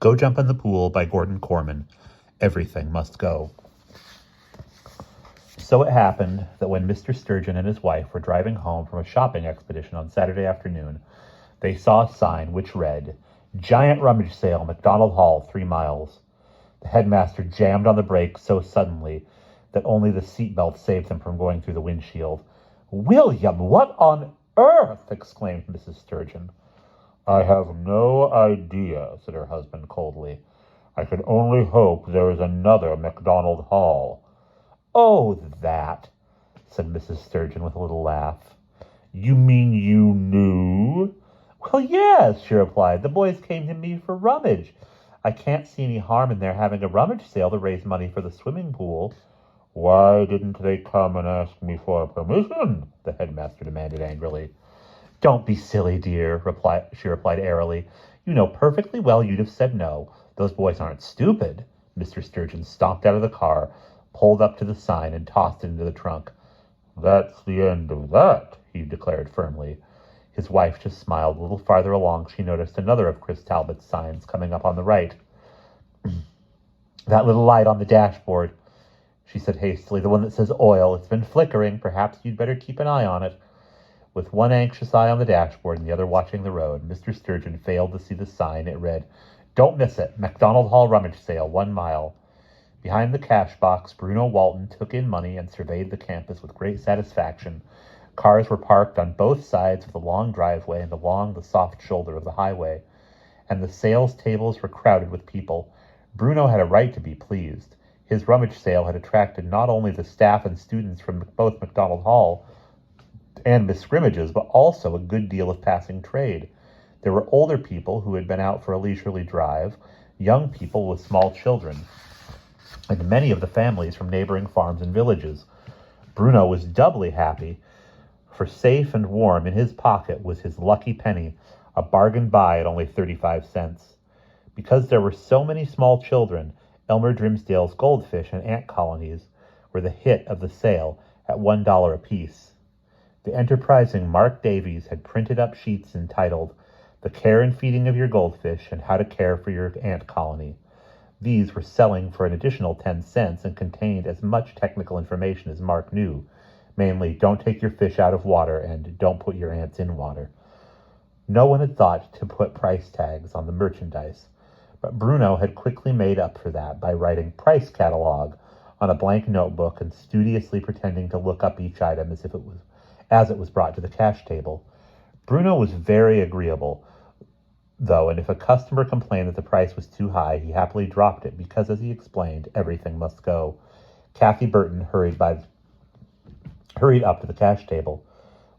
Go Jump in the Pool by Gordon Korman. Everything must go. So it happened that when Mr. Sturgeon and his wife were driving home from a shopping expedition on Saturday afternoon, they saw a sign which read, "Giant Rummage Sale, McDonald Hall, 3 miles." The headmaster jammed on the brakes so suddenly that only the seatbelt saved them from going through the windshield. "William, what on earth?" exclaimed Mrs. Sturgeon. "I have no idea," said her husband coldly. "I can only hope there is another McDonald Hall." "Oh, that," said Mrs. Sturgeon with a little laugh. "You mean you knew?" "Well, yes," she replied. "The boys came to me for rummage. I can't see any harm in their having a rummage sale to raise money for the swimming pool." "Why didn't they come and ask me for permission?" the headmaster demanded angrily. "Don't be silly, dear," she replied airily. "You know perfectly well you'd have said no. Those boys aren't stupid." Mr. Sturgeon stomped out of the car, pulled up to the sign, and tossed it into the trunk. "That's the end of that," he declared firmly. His wife just smiled. A little farther along, she noticed another of Chris Talbot's signs coming up on the right. "That little light on the dashboard," she said hastily. "The one that says oil. It's been flickering. Perhaps you'd better keep an eye on it." With one anxious eye on the dashboard and the other watching the road, Mr. Sturgeon failed to see the sign. It read, "Don't miss it. McDonald Hall Rummage Sale, 1 mile. Behind the cash box, Bruno Walton took in money and surveyed the campus with great satisfaction. Cars were parked on both sides of the long driveway and along the soft shoulder of the highway, and the sales tables were crowded with people. Bruno had a right to be pleased. His rummage sale had attracted not only the staff and students from both McDonald Hall and Miss Scrimmage's, but also a good deal of passing trade. There were older people who had been out for a leisurely drive, young people with small children, and many of the families from neighboring farms and villages. Bruno was doubly happy, for safe and warm in his pocket was his lucky penny, a bargain buy at only 35 cents. Because there were so many small children, Elmer Grimsdale's goldfish and ant colonies were the hit of the sale at $1 apiece. The enterprising Mark Davies had printed up sheets entitled "The Care and Feeding of Your Goldfish and How to Care for Your Ant Colony." These were selling for an additional 10 cents and contained as much technical information as Mark knew, mainly "Don't take your fish out of water" and "Don't put your ants in water." No one had thought to put price tags on the merchandise, but Bruno had quickly made up for that by writing "price catalog" on a blank notebook and studiously pretending to look up each item as it was brought to the cash table. Bruno was very agreeable, though, and if a customer complained that the price was too high, he happily dropped it because, as he explained, everything must go. Kathy Burton hurried up to the cash table.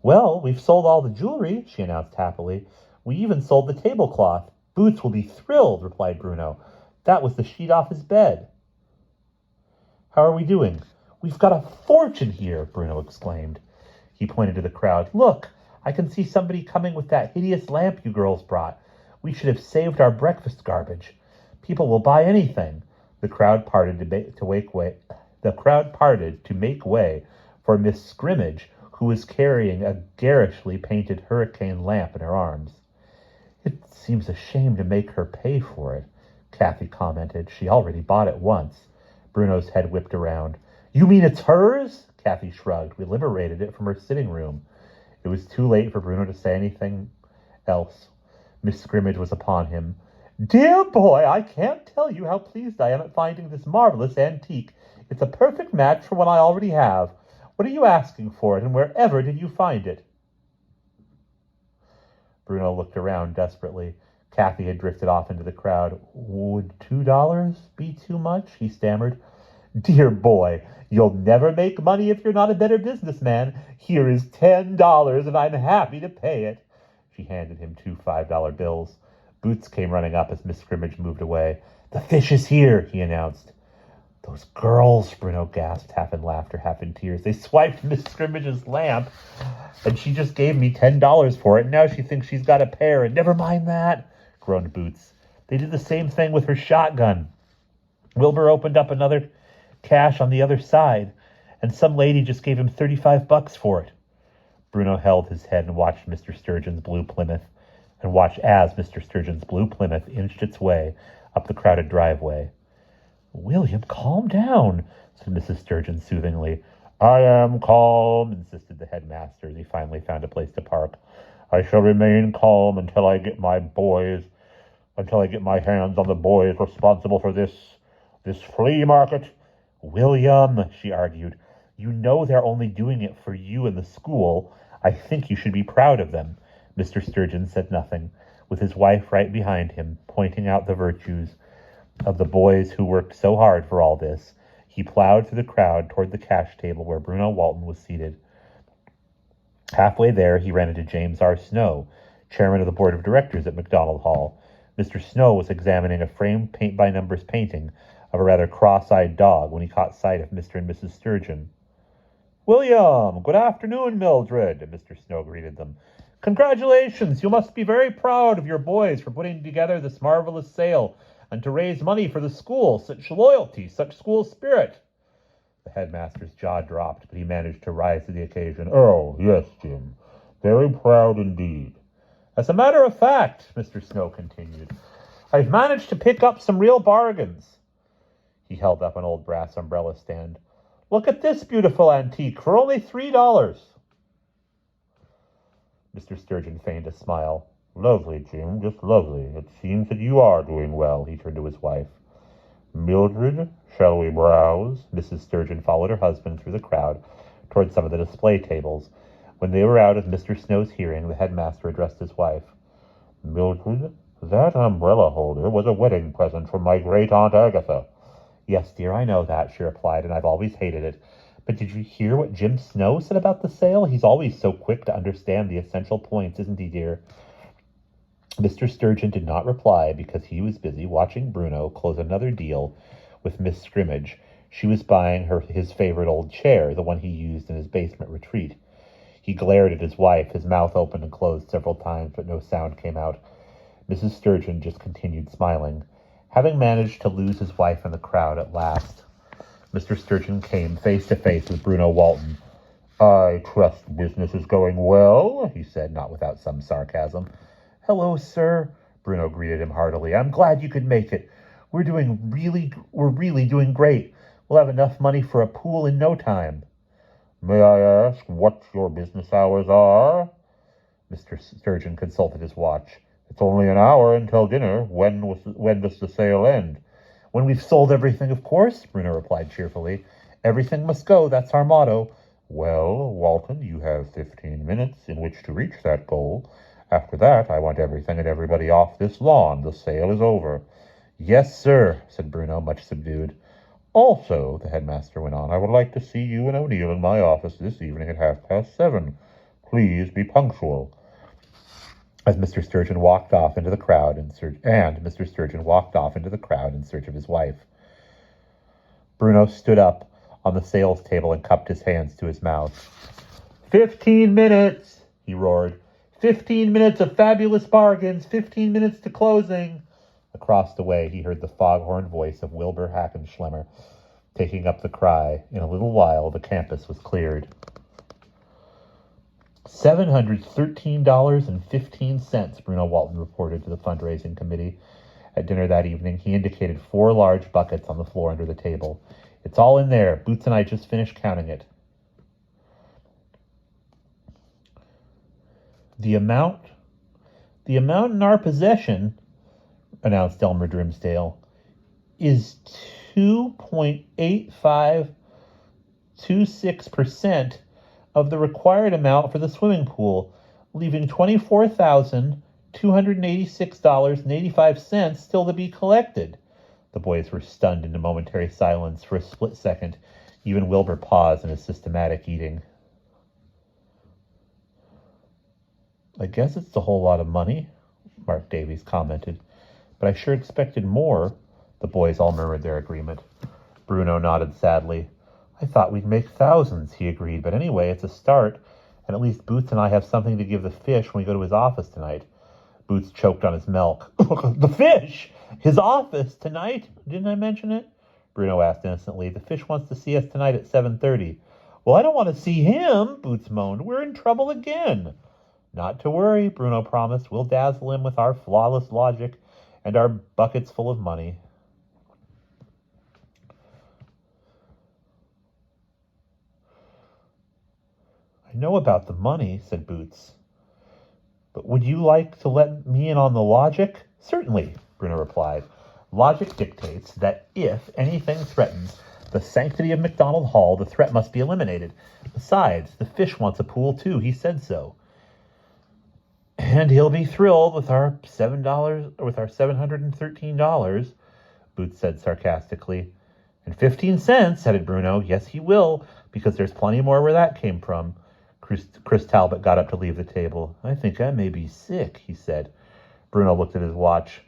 "Well, we've sold all the jewelry," she announced happily. "We even sold the tablecloth." "Boots will be thrilled," replied Bruno. "That was the sheet off his bed." "How are we doing?" "We've got a fortune here," Bruno exclaimed. He pointed to the crowd. "Look, I can see somebody coming with that hideous lamp you girls brought. We should have saved our breakfast garbage. People will buy anything." The crowd parted to make way for Miss Scrimmage, who was carrying a garishly painted hurricane lamp in her arms. "It seems a shame to make her pay for it," Kathy commented. "She already bought it once." Bruno's head whipped around. "You mean it's hers?" Kathy shrugged. "We liberated it from her sitting room." It was too late for Bruno to say anything else. Miss Scrimmage was upon him. "Dear boy, I can't tell you how pleased I am at finding this marvelous antique. It's a perfect match for one I already have. What are you asking for it, and wherever did you find it?" Bruno looked around desperately. Kathy had drifted off into the crowd. "Would $2 be too much?" he stammered. "Dear boy, you'll never make money if you're not a better businessman. Here is $10, and I'm happy to pay it." She handed him 2 $5 bills. Boots came running up as Miss Scrimmage moved away. "The fish is here," he announced. "Those girls," Bruno gasped, half in laughter, half in tears. "They swiped Miss Scrimmage's lamp, and she just gave me $10 for it, and now she thinks she's got a pair, and never mind that," groaned Boots. "They did the same thing with her shotgun. Wilbur opened up another cache on the other side, and some lady just gave him $35 for it." Bruno held his head and watched Mr. Sturgeon's blue Plymouth. and watched as Mr. Sturgeon's blue Plymouth inched its way up the crowded driveway. "William, calm down," said Mrs. Sturgeon soothingly. "I am calm," insisted the headmaster as he finally found a place to park. "I shall remain calm until I get my hands on the boys responsible for this flea market." "William," she argued, "you know they're only doing it for you and the school. I think you should be proud of them." Mr. Sturgeon said nothing, with his wife right behind him, pointing out the virtues of the boys who worked so hard for all this. He plowed through the crowd toward the cash table where Bruno Walton was seated. Halfway there, he ran into James R. Snow, chairman of the board of directors at MacDonald Hall. Mr. Snow was examining a framed paint-by-numbers painting of a rather cross-eyed dog when he caught sight of Mr. and Mrs. Sturgeon. "William, good afternoon, Mildred," Mr. Snow greeted them. "Congratulations! You must be very proud of your boys for putting together this marvelous sale and to raise money for the school. Such loyalty, such school spirit." The headmaster's jaw dropped, but he managed to rise to the occasion. "Oh, yes, Jim. Very proud indeed." "As a matter of fact," Mr. Snow continued, "I've managed to pick up some real bargains." He held up an old brass umbrella stand. "Look at this beautiful antique for only $3. Mr. Sturgeon feigned a smile. "Lovely, Jim, just lovely. It seems that you are doing well," he turned to his wife. "Mildred, shall we browse?" Mrs. Sturgeon followed her husband through the crowd toward some of the display tables. When they were out of Mr. Snow's hearing, the headmaster addressed his wife. "Mildred, that umbrella holder was a wedding present from my great-aunt Agatha." "Yes, dear, I know that," she replied, "and I've always hated it. But did you hear what Jim Snow said about the sale? He's always so quick to understand the essential points, isn't he, dear?" Mr. Sturgeon did not reply because he was busy watching Bruno close another deal with Miss Scrimmage. She was buying his favorite old chair, the one he used in his basement retreat. He glared at his wife, his mouth opened and closed several times, but no sound came out. Mrs. Sturgeon just continued smiling. Having managed to lose his wife in the crowd at last, Mr. Sturgeon came face to face with Bruno Walton. "I trust business is going well," he said, not without some sarcasm. "Hello, sir," Bruno greeted him heartily. "I'm glad you could make it. We're really doing great. We'll have enough money for a pool in no time." "May I ask what your business hours are?" Mr. Sturgeon consulted his watch. "It's only an hour until dinner. When does the sale end?" "When we've sold everything, of course," Bruno replied cheerfully. "Everything must go. That's our motto." "Well, Walton, you have 15 minutes in which to reach that goal. After that, I want everything and everybody off this lawn. The sale is over." "Yes, sir," said Bruno, much subdued. "Also," the headmaster went on, "I would like to see you and O'Neill in my office this evening at 7:30. Please be punctual." As Mr. Sturgeon walked off into the crowd in search of his wife. Bruno stood up on the sales table and cupped his hands to his mouth. 15 minutes, he roared. 15 minutes of fabulous bargains, 15 minutes to closing. Across the way, he heard the foghorn voice of Wilbur Hackenschlemmer taking up the cry. In a little while, the campus was cleared. $713.15, Bruno Walton reported to the fundraising committee. At dinner that evening, he indicated 4 large buckets on the floor under the table. "It's all in there. Boots and I just finished counting it." The amount in our possession, announced Elmer Grimsdale, is 2.8526% of the required amount for the swimming pool, leaving $24,286.85 still to be collected. The boys were stunned into momentary silence. For a split second, even Wilbur paused in his systematic eating. "I guess it's a whole lot of money," Mark Davies commented. "But I sure expected more." The boys all murmured their agreement. Bruno nodded sadly. "I thought we'd make thousands," he agreed. "But anyway, it's a start, and at least Boots and I have something to give the fish when we go to his office tonight." Boots choked on his milk. "The fish! His office tonight? Didn't I mention it?" Bruno asked innocently. "The fish wants to see us tonight at 7:30. "Well, I don't want to see him," Boots moaned. "We're in trouble again." Not to worry, Bruno promised. We'll dazzle him with our flawless logic and our buckets full of money. I know about the money, said Boots. But would you like to let me in on the logic? Certainly, Bruno replied. Logic dictates that if anything threatens the sanctity of McDonald Hall, the threat must be eliminated. Besides, the fish wants a pool too. He said so. And he'll be thrilled with our $713, Boots said sarcastically. And 15 cents, added Bruno. Yes, he will, because there's plenty more where that came from. Chris Talbot got up to leave the table. I think I may be sick, he said. Bruno looked at his watch.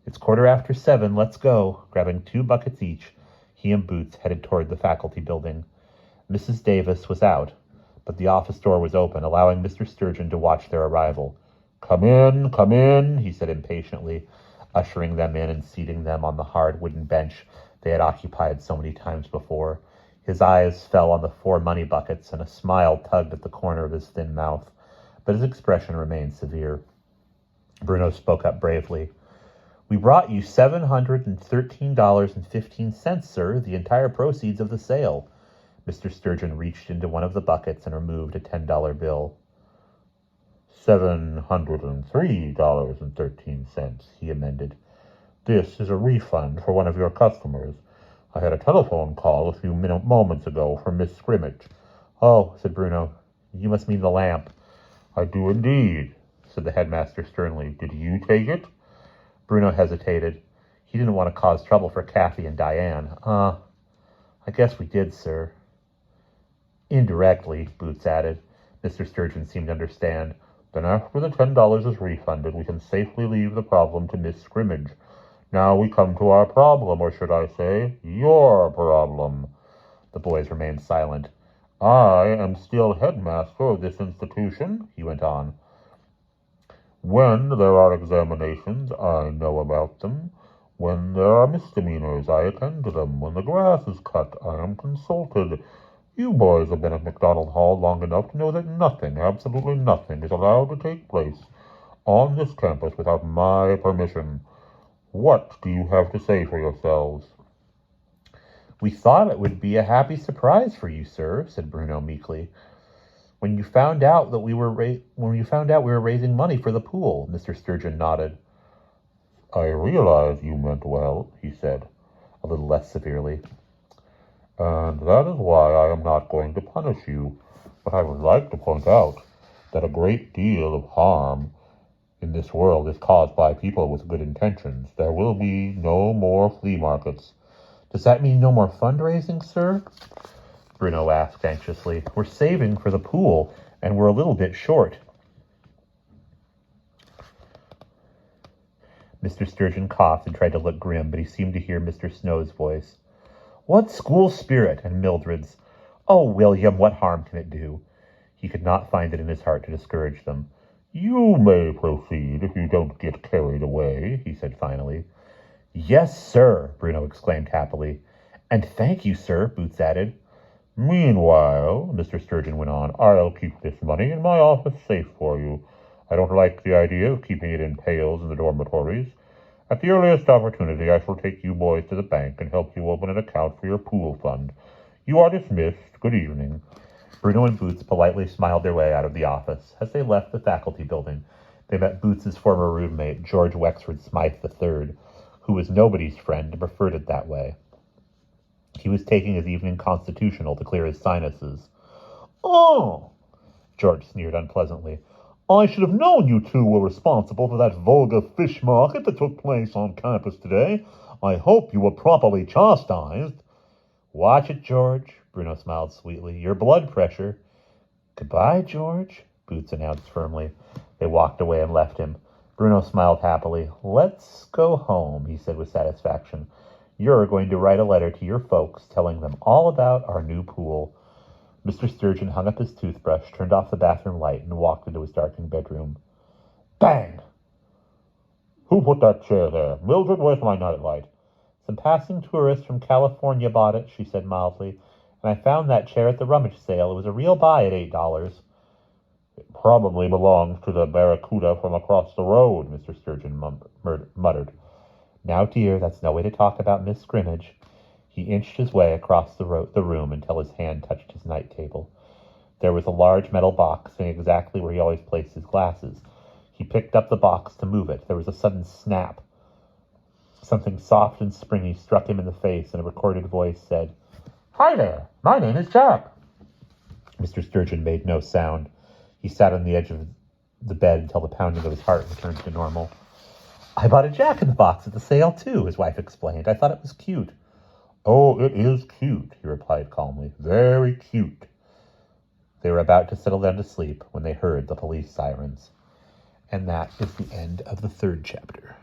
It's 7:15. Let's go. Grabbing 2 buckets each, he and Boots headed toward the faculty building. Mrs. Davis was out, but the office door was open, allowing Mr. Sturgeon to watch their arrival. Come in, he said impatiently, ushering them in and seating them on the hard wooden bench they had occupied so many times before. His eyes fell on the 4 money buckets, and a smile tugged at the corner of his thin mouth, but his expression remained severe. Bruno spoke up bravely. We brought you $713.15, sir, the entire proceeds of the sale. Mr. Sturgeon reached into one of the buckets and removed a $10 bill. $703.13, he amended. This is a refund for one of your customers. I had a telephone call a few moments ago from Miss Scrimmage. Oh, said Bruno, you must mean the lamp. I do indeed, said the headmaster sternly. Did you take it? Bruno hesitated. He didn't want to cause trouble for Kathy and Diane. I guess we did, sir. Indirectly, Boots added. Mr. Sturgeon seemed to understand. Then after the $10 is refunded, we can safely leave the problem to Miss Scrimmage. Now we come to our problem, or should I say, your problem. The boys remained silent. I am still headmaster of this institution, he went on. When there are examinations, I know about them. When there are misdemeanors, I attend to them. When the grass is cut, I am consulted. You boys have been at McDonald Hall long enough to know that nothing, absolutely nothing, is allowed to take place on this campus without my permission. What do you have to say for yourselves? We thought it would be a happy surprise for you, sir, said Bruno meekly. When you found out we were raising money for the pool, Mr. Sturgeon nodded. I realize you meant well, he said, a little less severely. And that is why I am not going to punish you. But I would like to point out that a great deal of harm in this world is caused by people with good intentions. There will be no more flea markets. Does that mean no more fundraising, sir? Bruno asked anxiously. We're saving for the pool, and we're a little bit short. Mr. Sturgeon coughed and tried to look grim, but he seemed to hear Mr. Snow's voice. What school spirit? And Mildred's. Oh, William, what harm can it do? He could not find it in his heart to discourage them. You may proceed if you don't get carried away, he said finally. Yes, sir, Bruno exclaimed happily. And thank you, sir, Boots added. Meanwhile, Mr. Sturgeon went on, I'll keep this money in my office safe for you. I don't like the idea of keeping it in pails in the dormitories. At the earliest opportunity, I shall take you boys to the bank and help you open an account for your pool fund. You are dismissed. Good evening. Bruno and Boots politely smiled their way out of the office. As they left the faculty building, they met Boots's former roommate, George Wexford Smythe III, who was nobody's friend and preferred it that way. He was taking his evening constitutional to clear his sinuses. Oh, George sneered unpleasantly. I should have known you two were responsible for that vulgar fish market that took place on campus today. I hope you were properly chastised. Watch it, George, Bruno smiled sweetly. Your blood pressure. Goodbye, George, Boots announced firmly. They walked away and left him. Bruno smiled happily. Let's go home, he said with satisfaction. You're going to write a letter to your folks telling them all about our new pool. Mr. Sturgeon hung up his toothbrush, turned off the bathroom light, and walked into his darkened bedroom. Bang! Who put that chair there? Mildred, where's my nightlight? Some passing tourist from California bought it, she said mildly, and I found that chair at the rummage sale. It was a real buy at $8. It probably belongs to the barracuda from across the road, Mr. Sturgeon muttered. Now, dear, that's no way to talk about Miss Scrimmage. He inched his way across the room until his hand touched his night table. There was a large metal box sitting exactly where he always placed his glasses. He picked up the box to move it. There was a sudden snap. Something soft and springy struck him in the face, and a recorded voice said, "Hi there, my name is Jack." Mr. Sturgeon made no sound. He sat on the edge of the bed until the pounding of his heart returned to normal. "I bought a Jack in the Box at the sale, too," his wife explained. "I thought it was cute." "Oh, it is cute," he replied calmly. "Very cute." They were about to settle down to sleep when they heard the police sirens. And that is the end of the 3rd chapter.